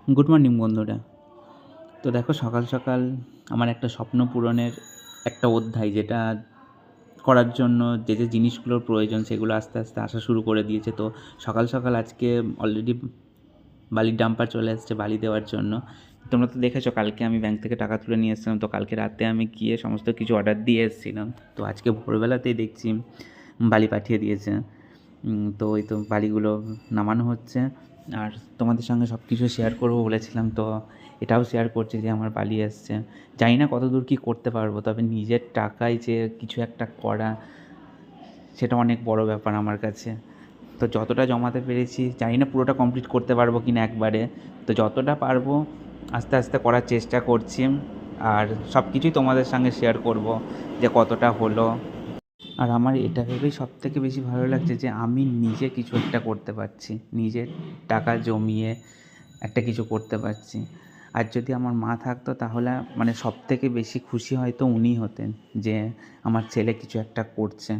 Good morning বন্ধুরা। তো দেখো, সকাল সকাল আমার একটা স্বপ্ন পূরণের একটা অধ্যায়, যেটা করার জন্য যে যে জিনিসগুলোর প্রয়োজন সেগুলো আস্তে আস্তে আসা শুরু করে দিয়েছে। তো সকাল সকাল আজকে অলরেডি বালির ডাম্পার চলে এসেছে বালি দেওয়ার জন্য। তোমরা তো দেখেছো, কালকে আমি ব্যাংক থেকে টাকা তুলে নিয়ে এসেছিলাম, তো কালকে রাতে আমি গিয়ে সমস্ত কিছু অর্ডার দিয়ে এসেছিলাম। তো আজকে ভোরবেলাতেই দেখছি বালি পাঠিয়ে দিয়েছে। তো ওই তো বালিগুলো নামানো হচ্ছে। আর তোমাদের সঙ্গে সব কিছু শেয়ার করবো বলেছিলাম, তো এটাও শেয়ার করছি যে আমার বালি এসছে। জানি না কত দূর কী করতে পারবো, তবে নিজের টাকায় যে কিছু একটা করা, সেটা অনেক বড় ব্যাপার আমার কাছে। তো যতটা জমাতে পেরেছি, জানি না পুরোটা কমপ্লিট করতে পারবো কি না একবারে, তো যতটা পারবো আস্তে আস্তে করার চেষ্টা করছি। আর সব কিছুই তোমাদের সঙ্গে শেয়ার করব যে কতটা হলো। আর আমার এটা ভেবেই সবথেকে বেশি ভালো লাগছে যে আমি নিজে কিছু একটা করতে পারছি, নিজের টাকা জমিয়ে একটা কিছু করতে পারছি। আর যদি আমার মা থাকতো তাহলে মানে সবথেকে বেশি খুশি হয়তো উনিই হতেন যে আমার ছেলে কিছু একটা করছে।